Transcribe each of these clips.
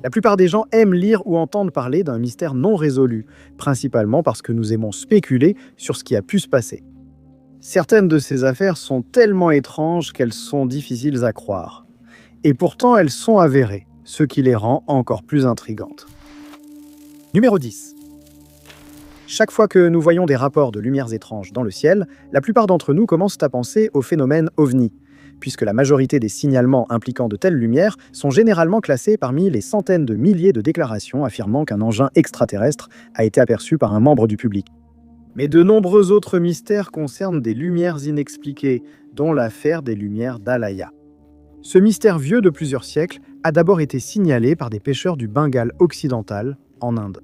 La plupart des gens aiment lire ou entendre parler d'un mystère non résolu, principalement parce que nous aimons spéculer sur ce qui a pu se passer. Certaines de ces affaires sont tellement étranges qu'elles sont difficiles à croire. Et pourtant, elles sont avérées, ce qui les rend encore plus intrigantes. Numéro 10. Chaque fois que nous voyons des rapports de lumières étranges dans le ciel, la plupart d'entre nous commencent à penser au phénomène OVNI, puisque la majorité des signalements impliquant de telles lumières sont généralement classés parmi les centaines de milliers de déclarations affirmant qu'un engin extraterrestre a été aperçu par un membre du public. Mais de nombreux autres mystères concernent des lumières inexpliquées, dont l'affaire des lumières d'Alaya. Ce mystère vieux de plusieurs siècles a d'abord été signalé par des pêcheurs du Bengale occidental, en Inde.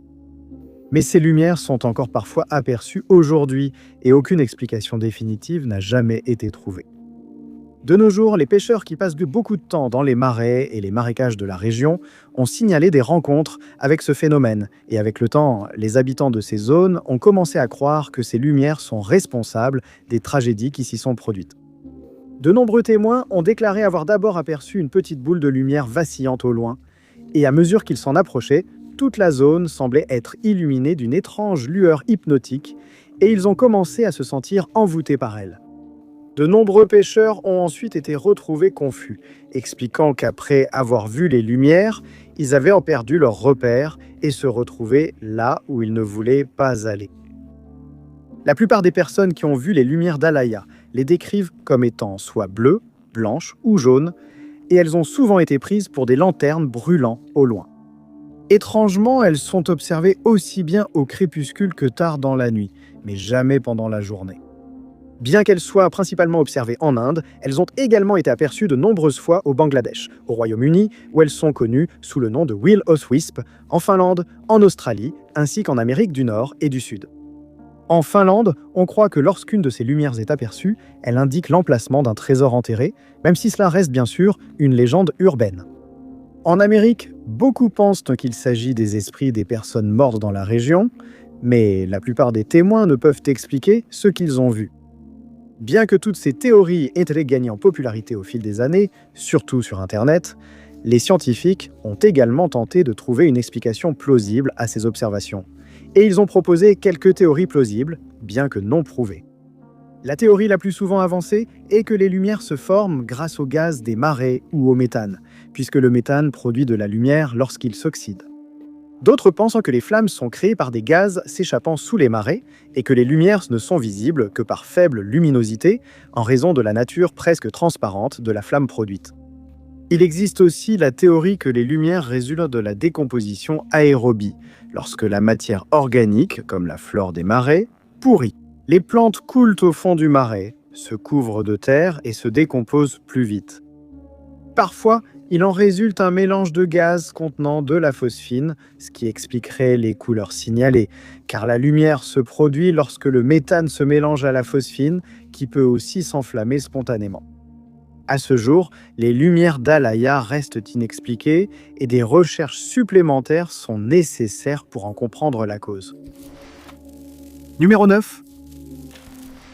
Mais ces lumières sont encore parfois aperçues aujourd'hui et aucune explication définitive n'a jamais été trouvée. De nos jours, les pêcheurs qui passent beaucoup de temps dans les marais et les marécages de la région ont signalé des rencontres avec ce phénomène. Et avec le temps, les habitants de ces zones ont commencé à croire que ces lumières sont responsables des tragédies qui s'y sont produites. De nombreux témoins ont déclaré avoir d'abord aperçu une petite boule de lumière vacillante au loin. Et à mesure qu'ils s'en approchaient, toute la zone semblait être illuminée d'une étrange lueur hypnotique et ils ont commencé à se sentir envoûtés par elle. De nombreux pêcheurs ont ensuite été retrouvés confus, expliquant qu'après avoir vu les lumières, ils avaient perdu leur repère et se retrouvaient là où ils ne voulaient pas aller. La plupart des personnes qui ont vu les lumières d'Alaya les décrivent comme étant soit bleues, blanches ou jaunes, et elles ont souvent été prises pour des lanternes brûlant au loin. Étrangement, elles sont observées aussi bien au crépuscule que tard dans la nuit, mais jamais pendant la journée. Bien qu'elles soient principalement observées en Inde, elles ont également été aperçues de nombreuses fois au Bangladesh, au Royaume-Uni, où elles sont connues sous le nom de Will o' the Wisp, en Finlande, en Australie, ainsi qu'en Amérique du Nord et du Sud. En Finlande, on croit que lorsqu'une de ces lumières est aperçue, elle indique l'emplacement d'un trésor enterré, même si cela reste bien sûr une légende urbaine. En Amérique, beaucoup pensent qu'il s'agit des esprits des personnes mortes dans la région, mais la plupart des témoins ne peuvent expliquer ce qu'ils ont vu. Bien que toutes ces théories aient gagné en popularité au fil des années, surtout sur Internet, les scientifiques ont également tenté de trouver une explication plausible à ces observations. Et ils ont proposé quelques théories plausibles, bien que non prouvées. La théorie la plus souvent avancée est que les lumières se forment grâce au gaz des marais ou au méthane, puisque le méthane produit de la lumière lorsqu'il s'oxyde. D'autres pensent que les flammes sont créées par des gaz s'échappant sous les marais et que les lumières ne sont visibles que par faible luminosité en raison de la nature presque transparente de la flamme produite. Il existe aussi la théorie que les lumières résultent de la décomposition aérobie, lorsque la matière organique, comme la flore des marais, pourrit. Les plantes coulent au fond du marais, se couvrent de terre et se décomposent plus vite. Parfois, il en résulte un mélange de gaz contenant de la phosphine, ce qui expliquerait les couleurs signalées, car la lumière se produit lorsque le méthane se mélange à la phosphine, qui peut aussi s'enflammer spontanément. À ce jour, les lumières d'Alaya restent inexpliquées et des recherches supplémentaires sont nécessaires pour en comprendre la cause. Numéro 9.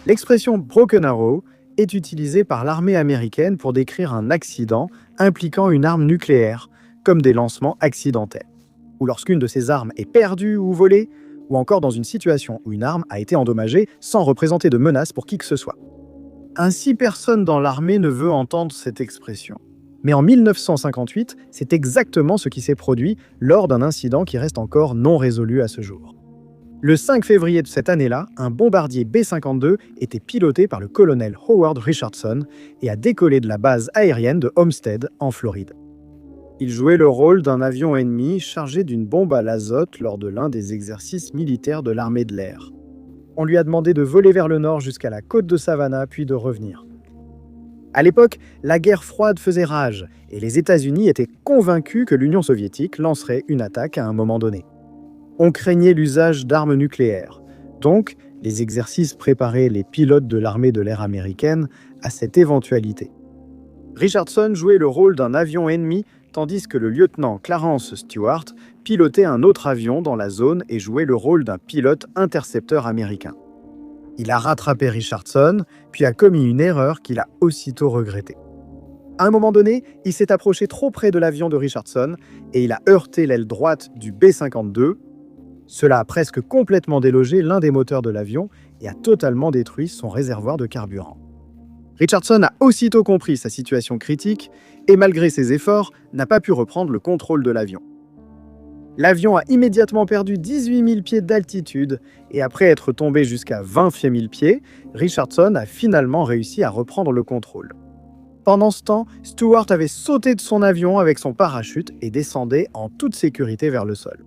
L'expression Broken Arrow est utilisée par l'armée américaine pour décrire un accident impliquant une arme nucléaire, comme des lancements accidentels, ou lorsqu'une de ces armes est perdue ou volée, ou encore dans une situation où une arme a été endommagée sans représenter de menace pour qui que ce soit. Ainsi, personne dans l'armée ne veut entendre cette expression. Mais en 1958, c'est exactement ce qui s'est produit lors d'un incident qui reste encore non résolu à ce jour. Le 5 février de cette année-là, un bombardier B-52 était piloté par le colonel Howard Richardson et a décollé de la base aérienne de Homestead, en Floride. Il jouait le rôle d'un avion ennemi chargé d'une bombe à l'azote lors de l'un des exercices militaires de l'armée de l'air. On lui a demandé de voler vers le nord jusqu'à la côte de Savannah, puis de revenir. À l'époque, la guerre froide faisait rage, et les États-Unis étaient convaincus que l'Union soviétique lancerait une attaque à un moment donné. On craignait l'usage d'armes nucléaires, donc les exercices préparaient les pilotes de l'armée de l'air américaine à cette éventualité. Richardson jouait le rôle d'un avion ennemi, tandis que le lieutenant Clarence Stewart pilotait un autre avion dans la zone et jouait le rôle d'un pilote intercepteur américain. Il a rattrapé Richardson, puis a commis une erreur qu'il a aussitôt regrettée. À un moment donné, il s'est approché trop près de l'avion de Richardson et il a heurté l'aile droite du B-52. Cela a presque complètement délogé l'un des moteurs de l'avion et a totalement détruit son réservoir de carburant. Richardson a aussitôt compris sa situation critique et malgré ses efforts, n'a pas pu reprendre le contrôle de l'avion. L'avion a immédiatement perdu 18 000 pieds d'altitude et après être tombé jusqu'à 20 000 pieds, Richardson a finalement réussi à reprendre le contrôle. Pendant ce temps, Stewart avait sauté de son avion avec son parachute et descendait en toute sécurité vers le sol.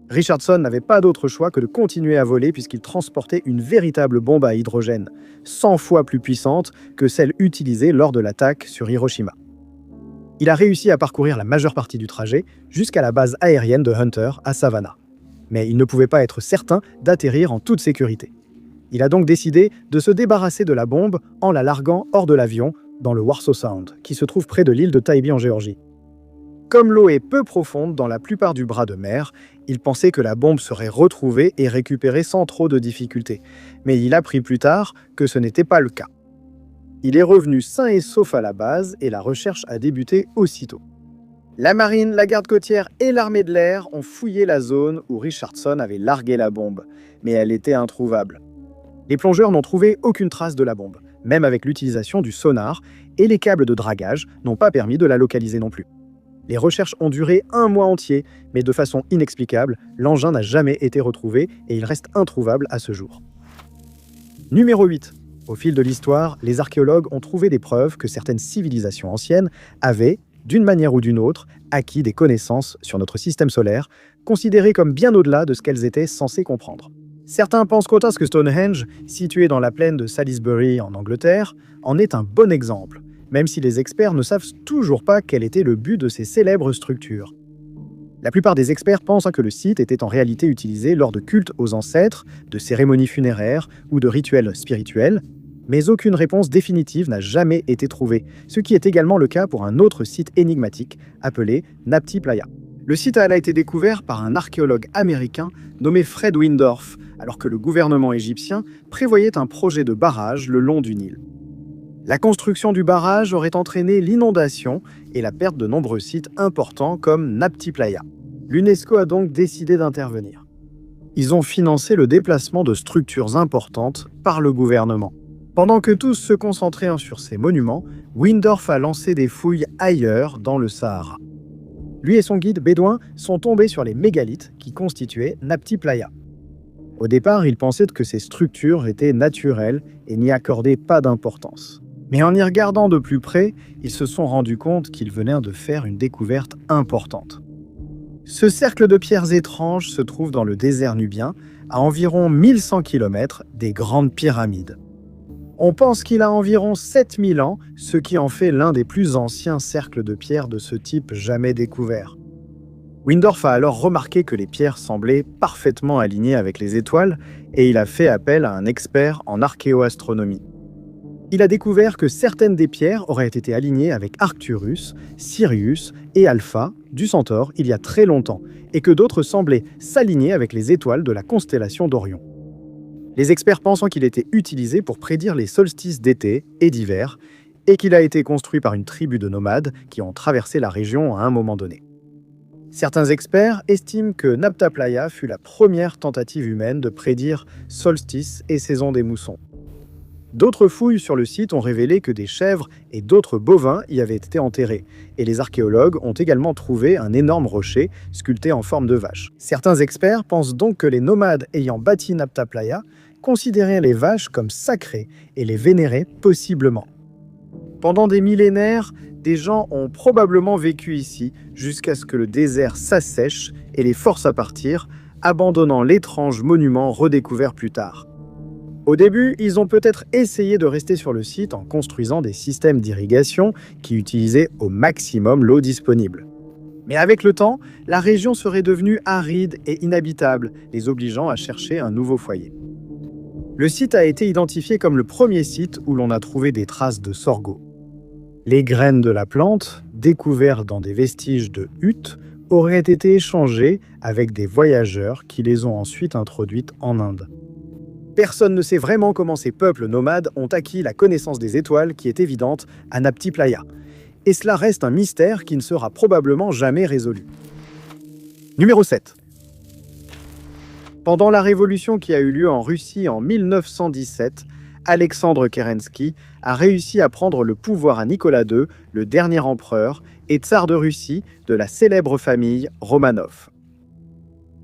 Richardson n'avait pas d'autre choix que de continuer à voler puisqu'il transportait une véritable bombe à hydrogène, 100 fois plus puissante que celle utilisée lors de l'attaque sur Hiroshima. Il a réussi à parcourir la majeure partie du trajet jusqu'à la base aérienne de Hunter à Savannah. Mais il ne pouvait pas être certain d'atterrir en toute sécurité. Il a donc décidé de se débarrasser de la bombe en la larguant hors de l'avion dans le Warsaw Sound, qui se trouve près de l'île de Tybee en Géorgie. Comme l'eau est peu profonde dans la plupart du bras de mer, il pensait que la bombe serait retrouvée et récupérée sans trop de difficultés. Mais il apprit plus tard que ce n'était pas le cas. Il est revenu sain et sauf à la base et la recherche a débuté aussitôt. La marine, la garde côtière et l'armée de l'air ont fouillé la zone où Richardson avait largué la bombe, mais elle était introuvable. Les plongeurs n'ont trouvé aucune trace de la bombe, même avec l'utilisation du sonar, et les câbles de dragage n'ont pas permis de la localiser non plus. Les recherches ont duré 1 mois entier, mais de façon inexplicable, l'engin n'a jamais été retrouvé et il reste introuvable à ce jour. Numéro 8. Au fil de l'histoire, les archéologues ont trouvé des preuves que certaines civilisations anciennes avaient, d'une manière ou d'une autre, acquis des connaissances sur notre système solaire, considérées comme bien au-delà de ce qu'elles étaient censées comprendre. Certains pensent qu'Otas que Stonehenge, situé dans la plaine de Salisbury en Angleterre, en est un bon exemple, même si les experts ne savent toujours pas quel était le but de ces célèbres structures. La plupart des experts pensent que le site était en réalité utilisé lors de cultes aux ancêtres, de cérémonies funéraires ou de rituels spirituels, mais aucune réponse définitive n'a jamais été trouvée, ce qui est également le cas pour un autre site énigmatique appelé Nabti Playa. Le site a été découvert par un archéologue américain nommé Fred Windorf, alors que le gouvernement égyptien prévoyait un projet de barrage le long du Nil. La construction du barrage aurait entraîné l'inondation et la perte de nombreux sites importants comme Nabti Playa. L'UNESCO a donc décidé d'intervenir. Ils ont financé le déplacement de structures importantes par le gouvernement. Pendant que tous se concentraient sur ces monuments, Windorf a lancé des fouilles ailleurs dans le Sahara. Lui et son guide bédouin sont tombés sur les mégalithes qui constituaient Nabti Playa. Au départ, ils pensaient que ces structures étaient naturelles et n'y accordaient pas d'importance. Mais en y regardant de plus près, ils se sont rendus compte qu'ils venaient de faire une découverte importante. Ce cercle de pierres étranges se trouve dans le désert nubien, à environ 1100 km des Grandes Pyramides. On pense qu'il a environ 7000 ans, ce qui en fait l'un des plus anciens cercles de pierres de ce type jamais découverts. Windorf a alors remarqué que les pierres semblaient parfaitement alignées avec les étoiles et il a fait appel à un expert en archéoastronomie. Il a découvert que certaines des pierres auraient été alignées avec Arcturus, Sirius et Alpha du Centaure il y a très longtemps et que d'autres semblaient s'aligner avec les étoiles de la constellation d'Orion. Les experts pensant qu'il était utilisé pour prédire les solstices d'été et d'hiver et qu'il a été construit par une tribu de nomades qui ont traversé la région à un moment donné. Certains experts estiment que Nabta Playa fut la première tentative humaine de prédire solstice et saison des moussons. D'autres fouilles sur le site ont révélé que des chèvres et d'autres bovins y avaient été enterrés, et les archéologues ont également trouvé un énorme rocher sculpté en forme de vache. Certains experts pensent donc que les nomades ayant bâti Nabta Playa considéraient les vaches comme sacrées et les vénéraient possiblement. Pendant des millénaires, des gens ont probablement vécu ici jusqu'à ce que le désert s'assèche et les force à partir, abandonnant l'étrange monument redécouvert plus tard. Au début, ils ont peut-être essayé de rester sur le site en construisant des systèmes d'irrigation qui utilisaient au maximum l'eau disponible. Mais avec le temps, la région serait devenue aride et inhabitable, les obligeant à chercher un nouveau foyer. Le site a été identifié comme le premier site où l'on a trouvé des traces de sorgho. Les graines de la plante, découvertes dans des vestiges de huttes, auraient été échangées avec des voyageurs qui les ont ensuite introduites en Inde. Personne ne sait vraiment comment ces peuples nomades ont acquis la connaissance des étoiles qui est évidente à Nabti Playa. Et cela reste un mystère qui ne sera probablement jamais résolu. Numéro 7. Pendant la révolution qui a eu lieu en Russie en 1917, Alexandre Kérenski a réussi à prendre le pouvoir à Nicolas II, le dernier empereur et tsar de Russie de la célèbre famille Romanov.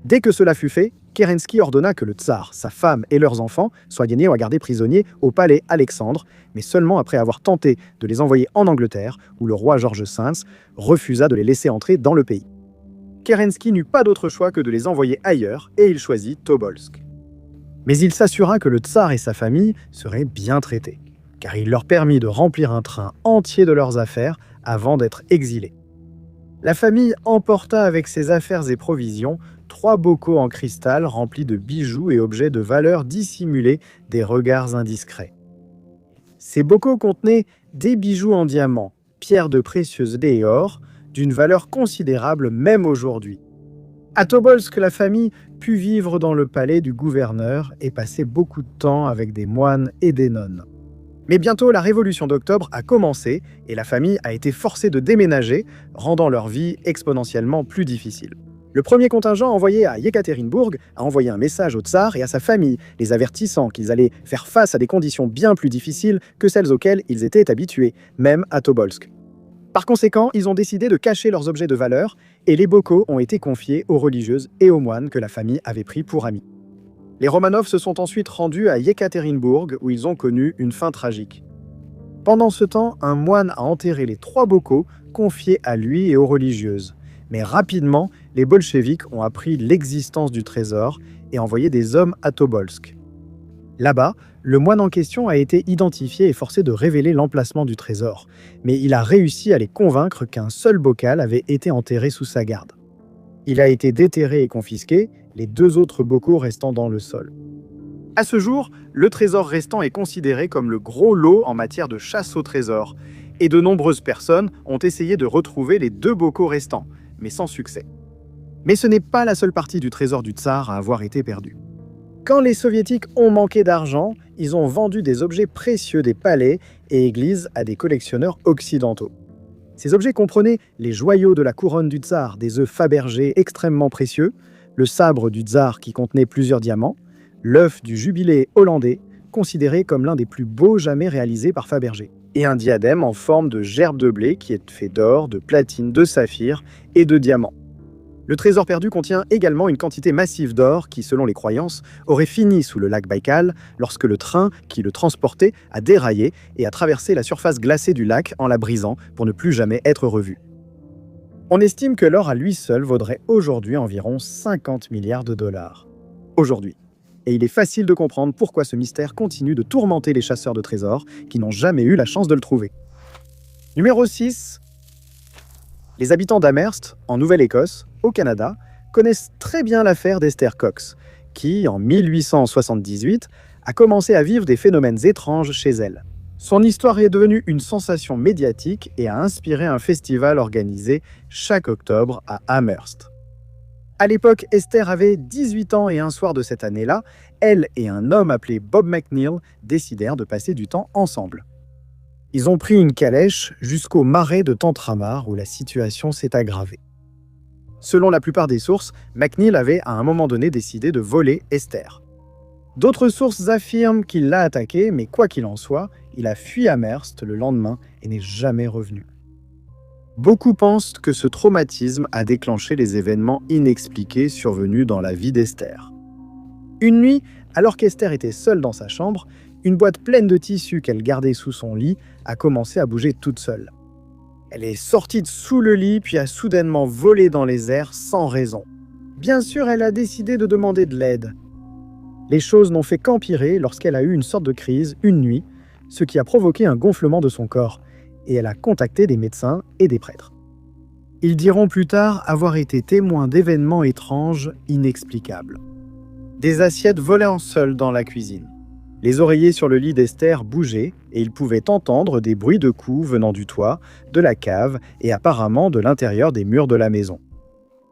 Dès que cela fut fait, Kérenski ordonna que le tsar, sa femme et leurs enfants soient liés ou à garder prisonniers au palais Alexandre, mais seulement après avoir tenté de les envoyer en Angleterre, où le roi George V refusa de les laisser entrer dans le pays. Kérenski n'eut pas d'autre choix que de les envoyer ailleurs et il choisit Tobolsk. Mais il s'assura que le tsar et sa famille seraient bien traités, car il leur permit de remplir un train entier de leurs affaires avant d'être exilés. La famille emporta avec ses affaires et provisions 3 bocaux en cristal remplis de bijoux et objets de valeur dissimulés des regards indiscrets. Ces bocaux contenaient des bijoux en diamant, pierres de précieuseté et or, d'une valeur considérable même aujourd'hui. À Tobolsk, la famille put vivre dans le palais du gouverneur et passer beaucoup de temps avec des moines et des nonnes. Mais bientôt, la révolution d'octobre a commencé et la famille a été forcée de déménager, rendant leur vie exponentiellement plus difficile. Le premier contingent envoyé à Yekaterinbourg a envoyé un message au tsar et à sa famille, les avertissant qu'ils allaient faire face à des conditions bien plus difficiles que celles auxquelles ils étaient habitués, même à Tobolsk. Par conséquent, ils ont décidé de cacher leurs objets de valeur et les bocaux ont été confiés aux religieuses et aux moines que la famille avait pris pour amis. Les Romanov se sont ensuite rendus à Yekaterinbourg où ils ont connu une fin tragique. Pendant ce temps, un moine a enterré les 3 bocaux confiés à lui et aux religieuses. Mais rapidement, les bolcheviks ont appris l'existence du trésor et envoyé des hommes à Tobolsk. Là-bas, le moine en question a été identifié et forcé de révéler l'emplacement du trésor, mais il a réussi à les convaincre qu'un seul bocal avait été enterré sous sa garde. Il a été déterré et confisqué, les 2 autres bocaux restant dans le sol. À ce jour, le trésor restant est considéré comme le gros lot en matière de chasse au trésor, et de nombreuses personnes ont essayé de retrouver les 2 bocaux restants, mais sans succès. Mais ce n'est pas la seule partie du trésor du tsar à avoir été perdue. Quand les soviétiques ont manqué d'argent, ils ont vendu des objets précieux des palais et églises à des collectionneurs occidentaux. Ces objets comprenaient les joyaux de la couronne du tsar, des œufs Fabergé extrêmement précieux, le sabre du tsar qui contenait plusieurs diamants, l'œuf du jubilé hollandais, considéré comme l'un des plus beaux jamais réalisés par Fabergé, et un diadème en forme de gerbe de blé qui est fait d'or, de platine, de saphir et de diamants. Le trésor perdu contient également une quantité massive d'or qui, selon les croyances, aurait fini sous le lac Baïkal lorsque le train qui le transportait a déraillé et a traversé la surface glacée du lac en la brisant pour ne plus jamais être revu. On estime que l'or à lui seul vaudrait aujourd'hui environ 50 milliards de dollars. Aujourd'hui. Et il est facile de comprendre pourquoi ce mystère continue de tourmenter les chasseurs de trésors qui n'ont jamais eu la chance de le trouver. Numéro 6. Les habitants d'Amherst, en Nouvelle-Écosse, au Canada, connaissent très bien l'affaire d'Esther Cox, qui, en 1878, a commencé à vivre des phénomènes étranges chez elle. Son histoire est devenue une sensation médiatique et a inspiré un festival organisé chaque octobre à Amherst. À l'époque, Esther avait 18 ans et un soir de cette année-là, elle et un homme appelé Bob McNeil décidèrent de passer du temps ensemble. Ils ont pris une calèche jusqu'au marais de Tantramar où la situation s'est aggravée. Selon la plupart des sources, McNeil avait à un moment donné décidé de voler Esther. D'autres sources affirment qu'il l'a attaquée, mais quoi qu'il en soit, il a fui Amherst le lendemain et n'est jamais revenu. Beaucoup pensent que ce traumatisme a déclenché les événements inexpliqués survenus dans la vie d'Esther. Une nuit, alors qu'Esther était seule dans sa chambre, une boîte pleine de tissus qu'elle gardait sous son lit a commencé à bouger toute seule. Elle est sortie de sous le lit puis a soudainement volé dans les airs sans raison. Bien sûr, elle a décidé de demander de l'aide. Les choses n'ont fait qu'empirer lorsqu'elle a eu une sorte de crise une nuit, ce qui a provoqué un gonflement de son corps, et elle a contacté des médecins et des prêtres. Ils diront plus tard avoir été témoins d'événements étranges, inexplicables. Des assiettes volaient en sol dans la cuisine. Les oreillers sur le lit d'Esther bougeaient et ils pouvaient entendre des bruits de coups venant du toit, de la cave et apparemment de l'intérieur des murs de la maison.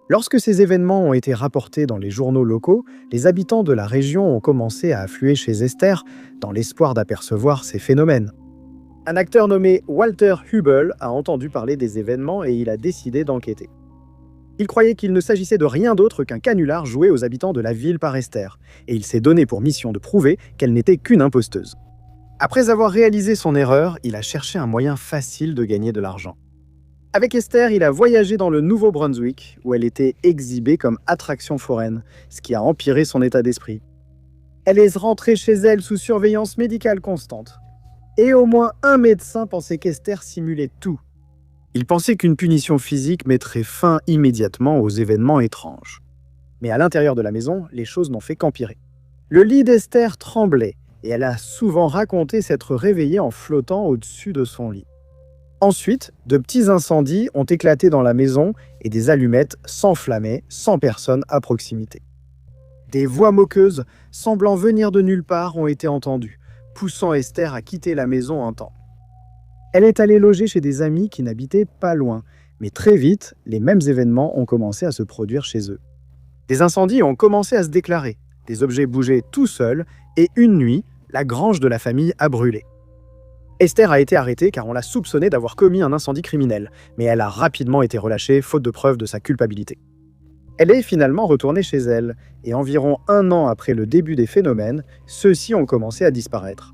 Lorsque ces événements ont été rapportés dans les journaux locaux, les habitants de la région ont commencé à affluer chez Esther dans l'espoir d'apercevoir ces phénomènes. Un acteur nommé Walter Hubel a entendu parler des événements et il a décidé d'enquêter. Il croyait qu'il ne s'agissait de rien d'autre qu'un canular joué aux habitants de la ville par Esther, et il s'est donné pour mission de prouver qu'elle n'était qu'une imposteuse. Après avoir réalisé son erreur, il a cherché un moyen facile de gagner de l'argent. Avec Esther, il a voyagé dans le Nouveau-Brunswick, où elle était exhibée comme attraction foraine, ce qui a empiré son état d'esprit. Elle est rentrée chez elle sous surveillance médicale constante. Et au moins un médecin pensait qu'Esther simulait tout. Il pensait qu'une punition physique mettrait fin immédiatement aux événements étranges. Mais à l'intérieur de la maison, les choses n'ont fait qu'empirer. Le lit d'Esther tremblait, et elle a souvent raconté s'être réveillée en flottant au-dessus de son lit. Ensuite, de petits incendies ont éclaté dans la maison et des allumettes s'enflammaient sans personne à proximité. Des voix moqueuses, semblant venir de nulle part, ont été entendues, poussant Esther à quitter la maison un temps. Elle est allée loger chez des amis qui n'habitaient pas loin, mais très vite, les mêmes événements ont commencé à se produire chez eux. Des incendies ont commencé à se déclarer, des objets bougeaient tout seuls, et une nuit, la grange de la famille a brûlé. Esther a été arrêtée car on l'a soupçonnée d'avoir commis un incendie criminel, mais elle a rapidement été relâchée faute de preuves de sa culpabilité. Elle est finalement retournée chez elle, et environ 1 an après le début des phénomènes, ceux-ci ont commencé à disparaître.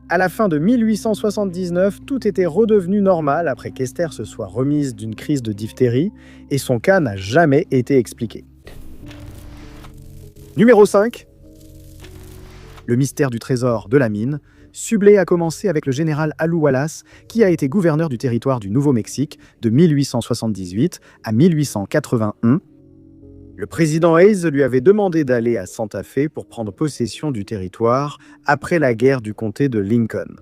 À la fin de 1879, tout était redevenu normal après qu'Esther se soit remise d'une crise de diphtérie, et son cas n'a jamais été expliqué. Numéro 5. Le mystère du trésor de la mine. Sublé a commencé avec le général Alou Wallace, qui a été gouverneur du territoire du Nouveau-Mexique de 1878 à 1881. Le président Hayes lui avait demandé d'aller à Santa Fe pour prendre possession du territoire après la guerre du comté de Lincoln.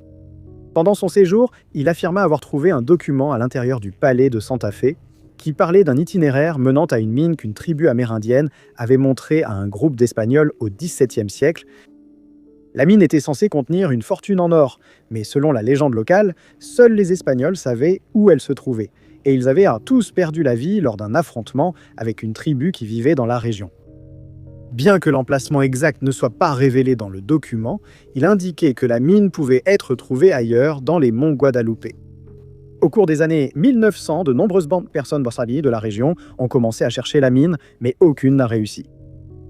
Pendant son séjour, il affirma avoir trouvé un document à l'intérieur du palais de Santa Fe qui parlait d'un itinéraire menant à une mine qu'une tribu amérindienne avait montrée à un groupe d'Espagnols au XVIIe siècle. La mine était censée contenir une fortune en or, mais selon la légende locale, seuls les Espagnols savaient où elle se trouvait, et ils avaient tous perdu la vie lors d'un affrontement avec une tribu qui vivait dans la région. Bien que l'emplacement exact ne soit pas révélé dans le document, il indiquait que la mine pouvait être trouvée ailleurs dans les monts Guadalupe. Au cours des années 1900, de nombreuses bandes de personnes de la région ont commencé à chercher la mine, mais aucune n'a réussi.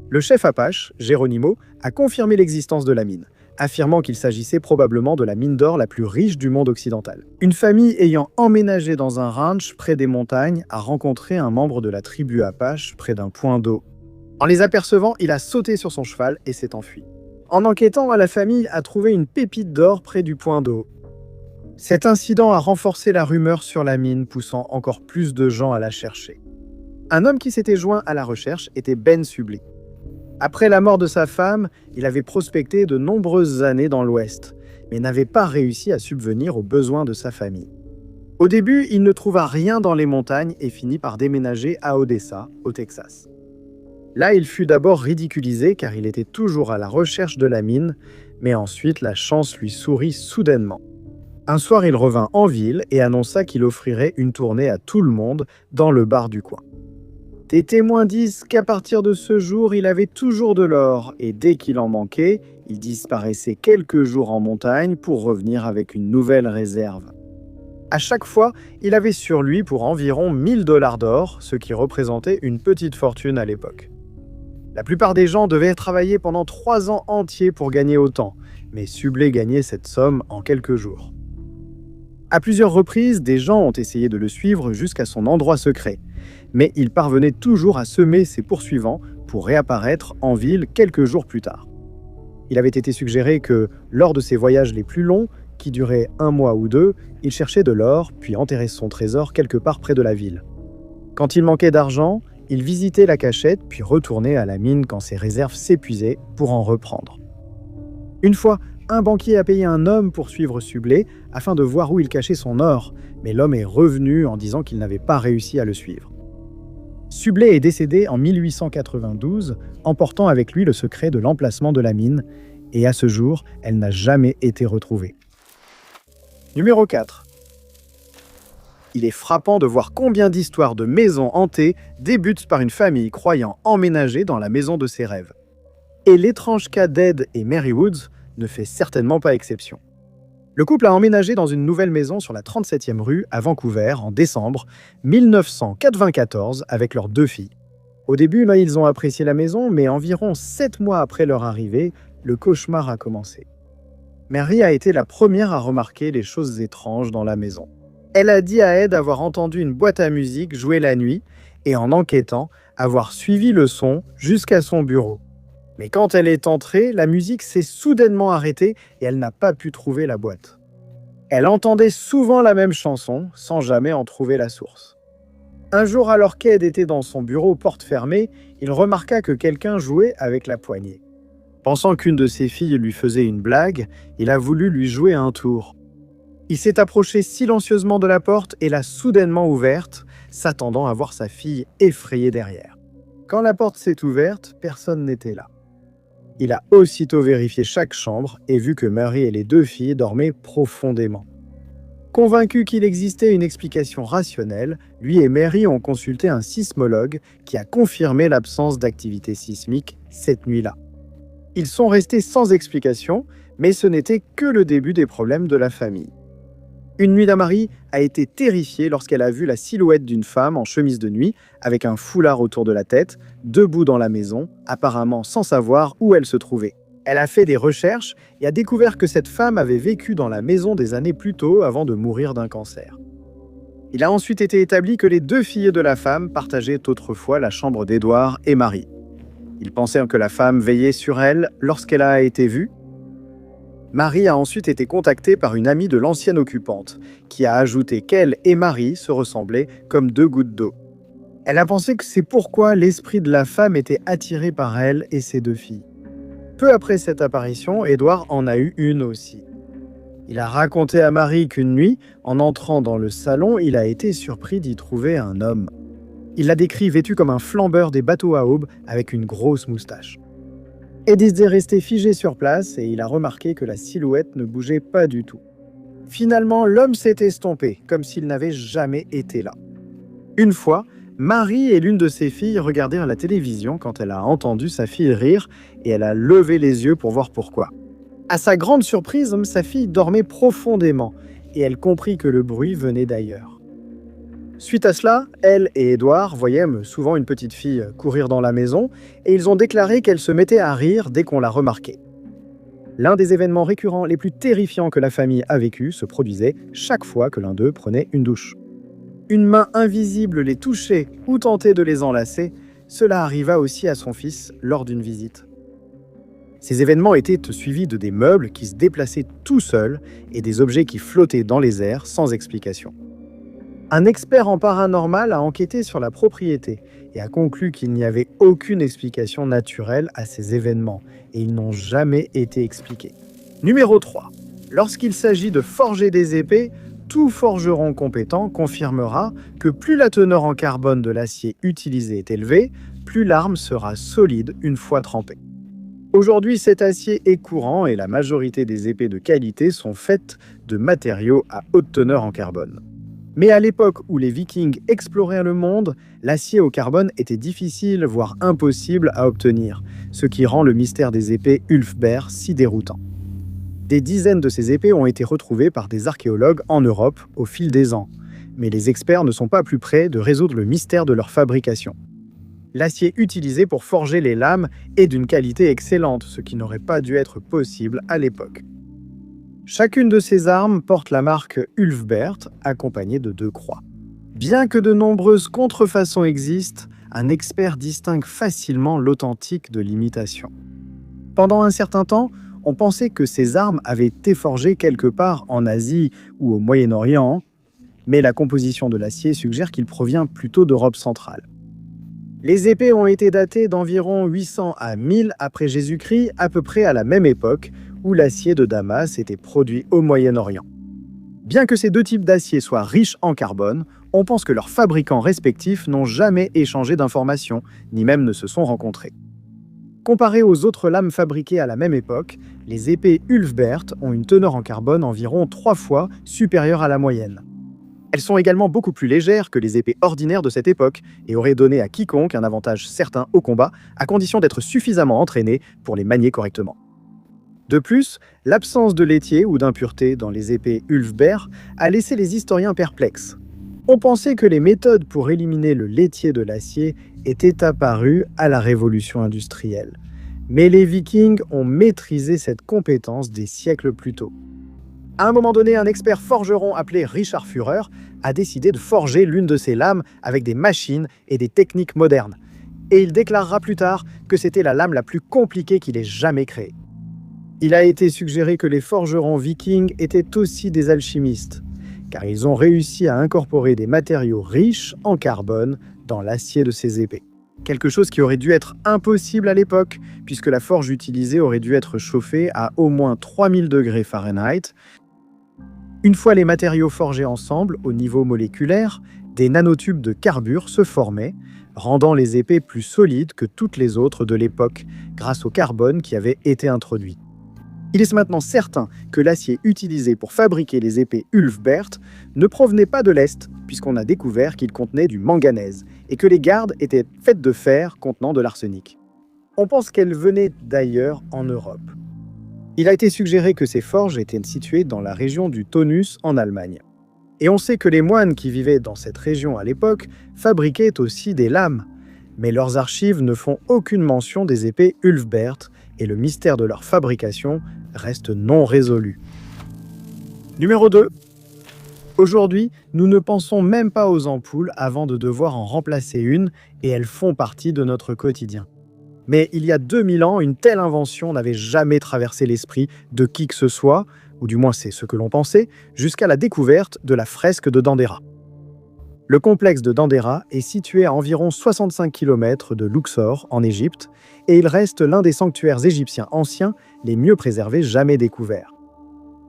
Le chef Apache, Geronimo, a confirmé l'existence de la mine, affirmant qu'il s'agissait probablement de la mine d'or la plus riche du monde occidental. Une famille ayant emménagé dans un ranch près des montagnes a rencontré un membre de la tribu Apache près d'un point d'eau. En les apercevant, il a sauté sur son cheval et s'est enfui. En enquêtant, la famille a trouvé une pépite d'or près du point d'eau. Cet incident a renforcé la rumeur sur la mine, poussant encore plus de gens à la chercher. Un homme qui s'était joint à la recherche était Ben Sublé. Après la mort de sa femme, il avait prospecté de nombreuses années dans l'Ouest, mais n'avait pas réussi à subvenir aux besoins de sa famille. Au début, il ne trouva rien dans les montagnes et finit par déménager à Odessa, au Texas. Là, il fut d'abord ridiculisé car il était toujours à la recherche de la mine, mais ensuite la chance lui sourit soudainement. Un soir, il revint en ville et annonça qu'il offrirait une tournée à tout le monde dans le bar du coin. Des témoins disent qu'à partir de ce jour, il avait toujours de l'or et dès qu'il en manquait, il disparaissait quelques jours en montagne pour revenir avec une nouvelle réserve. À chaque fois, il avait sur lui pour environ 1000 $ d'or, ce qui représentait une petite fortune à l'époque. La plupart des gens devaient travailler pendant 3 ans entiers pour gagner autant, mais Sublé gagnait cette somme en quelques jours. À plusieurs reprises, des gens ont essayé de le suivre jusqu'à son endroit secret, mais il parvenait toujours à semer ses poursuivants pour réapparaître en ville quelques jours plus tard. Il avait été suggéré que, lors de ses voyages les plus longs, qui duraient 1 mois ou 2, il cherchait de l'or, puis enterrait son trésor quelque part près de la ville. Quand il manquait d'argent, il visitait la cachette, puis retournait à la mine quand ses réserves s'épuisaient pour en reprendre. Une fois, un banquier a payé un homme pour suivre Sublé afin de voir où il cachait son or, mais l'homme est revenu en disant qu'il n'avait pas réussi à le suivre. Sublé est décédé en 1892, emportant avec lui le secret de l'emplacement de la mine, et à ce jour, elle n'a jamais été retrouvée. Numéro 4. Il est frappant de voir combien d'histoires de maisons hantées débutent par une famille croyant emménager dans la maison de ses rêves. Et l'étrange cas d'Ed et Mary Woods ne fait certainement pas exception. Le couple a emménagé dans une nouvelle maison sur la 37e rue à Vancouver en décembre 1994 avec leurs 2 filles. Au début, ils ont apprécié la maison, mais environ 7 mois après leur arrivée, le cauchemar a commencé. Mary a été la première à remarquer les choses étranges dans la maison. Elle a dit à Ed avoir entendu une boîte à musique jouer la nuit et en enquêtant, avoir suivi le son jusqu'à son bureau. Mais quand elle est entrée, la musique s'est soudainement arrêtée et elle n'a pas pu trouver la boîte. Elle entendait souvent la même chanson, sans jamais en trouver la source. Un jour, alors qu'Ed était dans son bureau porte fermée, il remarqua que quelqu'un jouait avec la poignée. Pensant qu'une de ses filles lui faisait une blague, il a voulu lui jouer un tour. Il s'est approché silencieusement de la porte et l'a soudainement ouverte, s'attendant à voir sa fille effrayée derrière. Quand la porte s'est ouverte, personne n'était là. Il a aussitôt vérifié chaque chambre et vu que Mary et les 2 filles dormaient profondément. Convaincus qu'il existait une explication rationnelle, lui et Mary ont consulté un sismologue qui a confirmé l'absence d'activité sismique cette nuit-là. Ils sont restés sans explication, mais ce n'était que le début des problèmes de la famille. Une nuit, Mary a été terrifiée lorsqu'elle a vu la silhouette d'une femme en chemise de nuit, avec un foulard autour de la tête, debout dans la maison, apparemment sans savoir où elle se trouvait. Elle a fait des recherches et a découvert que cette femme avait vécu dans la maison des années plus tôt avant de mourir d'un cancer. Il a ensuite été établi que les 2 filles de la femme partageaient autrefois la chambre d'Edward et Mary. Ils pensaient que la femme veillait sur elle lorsqu'elle a été vue. Mary a ensuite été contactée par une amie de l'ancienne occupante, qui a ajouté qu'elle et Mary se ressemblaient comme 2 gouttes d'eau. Elle a pensé que c'est pourquoi l'esprit de la femme était attiré par elle et ses 2 filles. Peu après cette apparition, Edward en a eu une aussi. Il a raconté à Mary qu'une nuit, en entrant dans le salon, il a été surpris d'y trouver un homme. Il l'a décrit vêtu comme un flambeur des bateaux à aubes avec une grosse moustache. Edith est resté figé sur place et il a remarqué que la silhouette ne bougeait pas du tout. Finalement, l'homme s'est estompé, comme s'il n'avait jamais été là. Une fois, Mary et l'une de ses filles regardèrent la télévision quand elle a entendu sa fille rire et elle a levé les yeux pour voir pourquoi. À sa grande surprise, sa fille dormait profondément et elle comprit que le bruit venait d'ailleurs. Suite à cela, elle et Edward voyaient souvent une petite fille courir dans la maison et ils ont déclaré qu'elle se mettait à rire dès qu'on la remarquait. L'un des événements récurrents les plus terrifiants que la famille a vécu se produisait chaque fois que l'un d'eux prenait une douche. Une main invisible les touchait ou tentait de les enlacer, cela arriva aussi à son fils lors d'une visite. Ces événements étaient suivis de des meubles qui se déplaçaient tout seuls et des objets qui flottaient dans les airs sans explication. Un expert en paranormal a enquêté sur la propriété et a conclu qu'il n'y avait aucune explication naturelle à ces événements et ils n'ont jamais été expliqués. Numéro 3. Lorsqu'il s'agit de forger des épées, tout forgeron compétent confirmera que plus la teneur en carbone de l'acier utilisé est élevée, plus l'arme sera solide une fois trempée. Aujourd'hui, cet acier est courant et la majorité des épées de qualité sont faites de matériaux à haute teneur en carbone. Mais à l'époque où les Vikings explorèrent le monde, l'acier au carbone était difficile, voire impossible à obtenir, ce qui rend le mystère des épées Ulfberht si déroutant. Des dizaines de ces épées ont été retrouvées par des archéologues en Europe au fil des ans, mais les experts ne sont pas plus près de résoudre le mystère de leur fabrication. L'acier utilisé pour forger les lames est d'une qualité excellente, ce qui n'aurait pas dû être possible à l'époque. Chacune de ces armes porte la marque Ulfberht, accompagnée de 2 croix. Bien que de nombreuses contrefaçons existent, un expert distingue facilement l'authentique de l'imitation. Pendant un certain temps, on pensait que ces armes avaient été forgées quelque part en Asie ou au Moyen-Orient, mais la composition de l'acier suggère qu'il provient plutôt d'Europe centrale. Les épées ont été datées d'environ 800 à 1000 après Jésus-Christ, à peu près à la même époque où l'acier de Damas était produit au Moyen-Orient. Bien que ces 2 types d'acier soient riches en carbone, on pense que leurs fabricants respectifs n'ont jamais échangé d'informations, ni même ne se sont rencontrés. Comparées aux autres lames fabriquées à la même époque, les épées Ulfberht ont une teneur en carbone environ 3 fois supérieure à la moyenne. Elles sont également beaucoup plus légères que les épées ordinaires de cette époque et auraient donné à quiconque un avantage certain au combat, à condition d'être suffisamment entraîné pour les manier correctement. De plus, l'absence de laitier ou d'impuretés dans les épées Ulfberht a laissé les historiens perplexes. On pensait que les méthodes pour éliminer le laitier de l'acier étaient apparues à la révolution industrielle. Mais les Vikings ont maîtrisé cette compétence des siècles plus tôt. À un moment donné, un expert forgeron appelé Richard Führer a décidé de forger l'une de ces lames avec des machines et des techniques modernes. Et il déclarera plus tard que c'était la lame la plus compliquée qu'il ait jamais créée. Il a été suggéré que les forgerons vikings étaient aussi des alchimistes, car ils ont réussi à incorporer des matériaux riches en carbone dans l'acier de ces épées. Quelque chose qui aurait dû être impossible à l'époque, puisque la forge utilisée aurait dû être chauffée à au moins 3000 degrés Fahrenheit. Une fois les matériaux forgés ensemble, au niveau moléculaire, des nanotubes de carbure se formaient, rendant les épées plus solides que toutes les autres de l'époque, grâce au carbone qui avait été introduit. Il est maintenant certain que l'acier utilisé pour fabriquer les épées Ulfberht ne provenait pas de l'Est, puisqu'on a découvert qu'il contenait du manganèse, et que les gardes étaient faites de fer contenant de l'arsenic. On pense qu'elles venaient d'ailleurs en Europe. Il a été suggéré que ces forges étaient situées dans la région du Taunus en Allemagne. Et on sait que les moines qui vivaient dans cette région à l'époque fabriquaient aussi des lames. Mais leurs archives ne font aucune mention des épées Ulfberht, et le mystère de leur fabrication reste non résolu. Numéro 2. Aujourd'hui, nous ne pensons même pas aux ampoules avant de devoir en remplacer une, et elles font partie de notre quotidien. Mais il y a 2000 ans, une telle invention n'avait jamais traversé l'esprit de qui que ce soit, ou du moins c'est ce que l'on pensait, jusqu'à la découverte de la fresque de Dendera. Le complexe de Dendera est situé à environ 65 km de Luxor, en Égypte, et il reste l'un des sanctuaires égyptiens anciens les mieux préservés jamais découverts.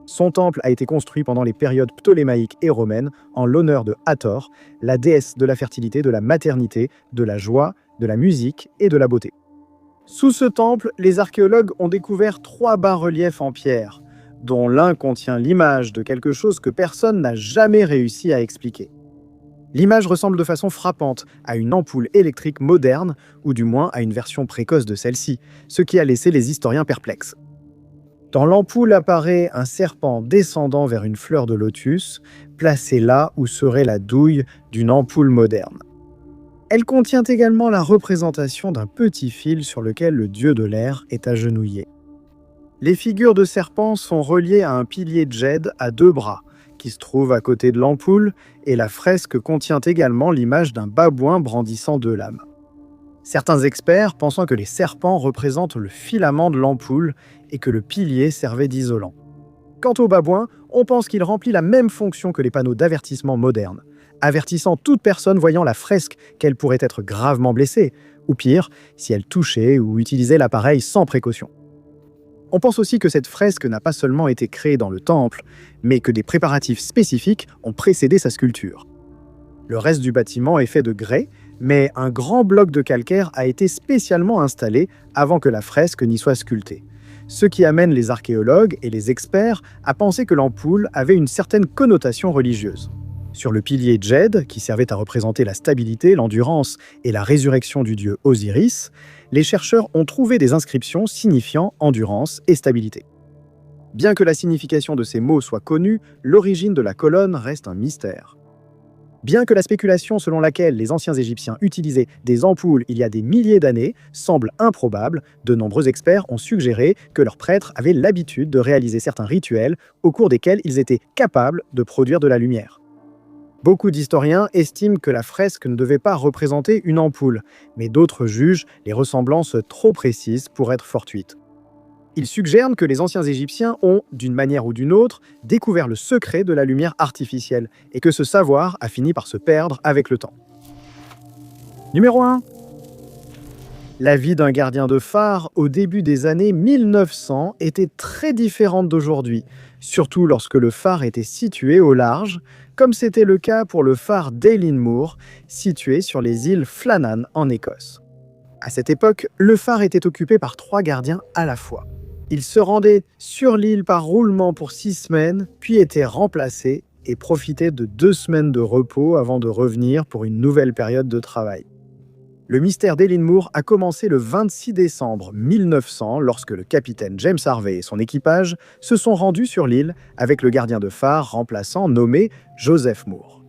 Son temple a été construit pendant les périodes ptolémaïques et romaines en l'honneur de Hathor, la déesse de la fertilité, de la maternité, de la joie, de la musique et de la beauté. Sous ce temple, les archéologues ont découvert 3 bas-reliefs en pierre, dont l'un contient l'image de quelque chose que personne n'a jamais réussi à expliquer. L'image ressemble de façon frappante à une ampoule électrique moderne, ou du moins à une version précoce de celle-ci, ce qui a laissé les historiens perplexes. Dans l'ampoule apparaît un serpent descendant vers une fleur de lotus, placée là où serait la douille d'une ampoule moderne. Elle contient également la représentation d'un petit fil sur lequel le dieu de l'air est agenouillé. Les figures de serpents sont reliées à un pilier djed à 2 bras, qui se trouve à côté de l'ampoule, et la fresque contient également l'image d'un babouin brandissant 2 lames. Certains experts pensant que les serpents représentent le filament de l'ampoule et que le pilier servait d'isolant. Quant au babouin, on pense qu'il remplit la même fonction que les panneaux d'avertissement modernes, avertissant toute personne voyant la fresque qu'elle pourrait être gravement blessée, ou pire, si elle touchait ou utilisait l'appareil sans précaution. On pense aussi que cette fresque n'a pas seulement été créée dans le temple, mais que des préparatifs spécifiques ont précédé sa sculpture. Le reste du bâtiment est fait de grès, mais un grand bloc de calcaire a été spécialement installé avant que la fresque n'y soit sculptée. Ce qui amène les archéologues et les experts à penser que l'ampoule avait une certaine connotation religieuse. Sur le pilier djed, qui servait à représenter la stabilité, l'endurance et la résurrection du dieu Osiris, les chercheurs ont trouvé des inscriptions signifiant endurance et stabilité. Bien que la signification de ces mots soit connue, l'origine de la colonne reste un mystère. Bien que la spéculation selon laquelle les anciens Égyptiens utilisaient des ampoules il y a des milliers d'années semble improbable, de nombreux experts ont suggéré que leurs prêtres avaient l'habitude de réaliser certains rituels au cours desquels ils étaient capables de produire de la lumière. Beaucoup d'historiens estiment que la fresque ne devait pas représenter une ampoule, mais d'autres jugent les ressemblances trop précises pour être fortuites. Ils suggèrent que les anciens Égyptiens ont, d'une manière ou d'une autre, découvert le secret de la lumière artificielle et que ce savoir a fini par se perdre avec le temps. Numéro 1. La vie d'un gardien de phare au début des années 1900 était très différente d'aujourd'hui, surtout lorsque le phare était situé au large, comme c'était le cas pour le phare d'Eilinmore, situé sur les îles Flannan en Écosse. À cette époque, le phare était occupé par 3 gardiens à la fois. Ils se rendaient sur l'île par roulement pour 6 semaines, puis étaient remplacés et profitaient de 2 semaines de repos avant de revenir pour une nouvelle période de travail. Le mystère d'Eileen Moore a commencé le 26 décembre 1900 lorsque le capitaine James Harvey et son équipage se sont rendus sur l'île avec le gardien de phare remplaçant nommé Joseph Moore.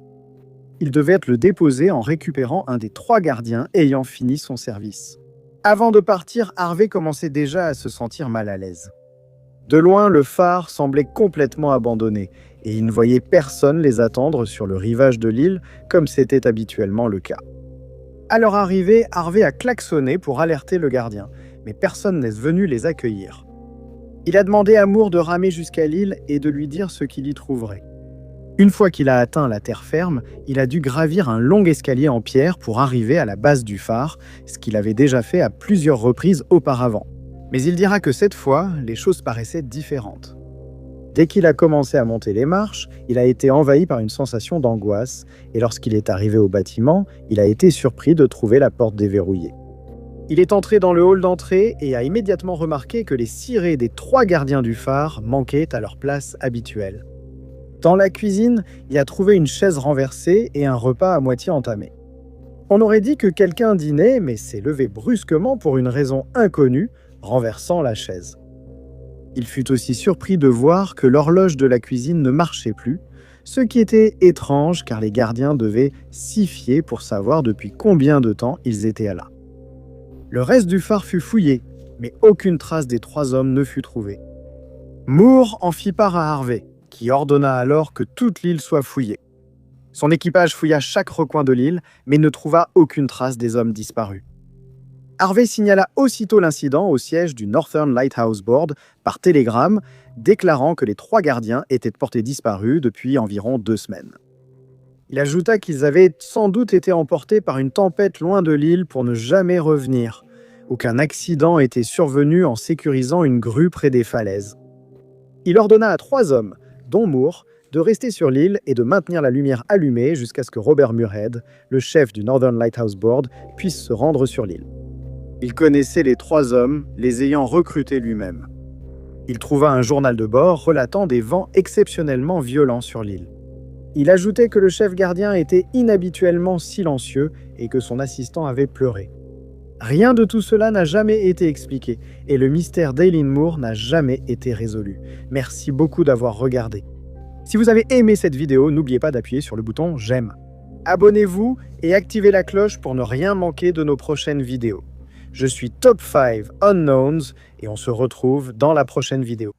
Il devait le déposer en récupérant un des 3 gardiens ayant fini son service. Avant de partir, Harvey commençait déjà à se sentir mal à l'aise. De loin, le phare semblait complètement abandonné et il ne voyait personne les attendre sur le rivage de l'île comme c'était habituellement le cas. À leur arrivée, Harvey a klaxonné pour alerter le gardien, mais personne n'est venu les accueillir. Il a demandé à Moore de ramer jusqu'à l'île et de lui dire ce qu'il y trouverait. Une fois qu'il a atteint la terre ferme, il a dû gravir un long escalier en pierre pour arriver à la base du phare, ce qu'il avait déjà fait à plusieurs reprises auparavant. Mais il dira que cette fois, les choses paraissaient différentes. Dès qu'il a commencé à monter les marches, il a été envahi par une sensation d'angoisse, et lorsqu'il est arrivé au bâtiment, il a été surpris de trouver la porte déverrouillée. Il est entré dans le hall d'entrée et a immédiatement remarqué que les cirés des 3 gardiens du phare manquaient à leur place habituelle. Dans la cuisine, il a trouvé une chaise renversée et un repas à moitié entamé. On aurait dit que quelqu'un dînait, mais s'est levé brusquement pour une raison inconnue, renversant la chaise. Il fut aussi surpris de voir que l'horloge de la cuisine ne marchait plus, ce qui était étrange car les gardiens devaient s'y fier pour savoir depuis combien de temps ils étaient là. Le reste du phare fut fouillé, mais aucune trace des 3 hommes ne fut trouvée. Moore en fit part à Harvey, qui ordonna alors que toute l'île soit fouillée. Son équipage fouilla chaque recoin de l'île, mais ne trouva aucune trace des hommes disparus. Harvey signala aussitôt l'incident au siège du Northern Lighthouse Board par télégramme, déclarant que les 3 gardiens étaient portés disparus depuis environ 2 semaines. Il ajouta qu'ils avaient sans doute été emportés par une tempête loin de l'île pour ne jamais revenir, ou qu'un accident était survenu en sécurisant une grue près des falaises. Il ordonna à 3 hommes, dont Moore, de rester sur l'île et de maintenir la lumière allumée jusqu'à ce que Robert Muirhead, le chef du Northern Lighthouse Board, puisse se rendre sur l'île. Il connaissait les 3 hommes, les ayant recrutés lui-même. Il trouva un journal de bord relatant des vents exceptionnellement violents sur l'île. Il ajoutait que le chef gardien était inhabituellement silencieux et que son assistant avait pleuré. Rien de tout cela n'a jamais été expliqué et le mystère d'Eileen Moore n'a jamais été résolu. Merci beaucoup d'avoir regardé. Si vous avez aimé cette vidéo, n'oubliez pas d'appuyer sur le bouton j'aime. Abonnez-vous et activez la cloche pour ne rien manquer de nos prochaines vidéos. Je suis Top 5 Unknowns et on se retrouve dans la prochaine vidéo.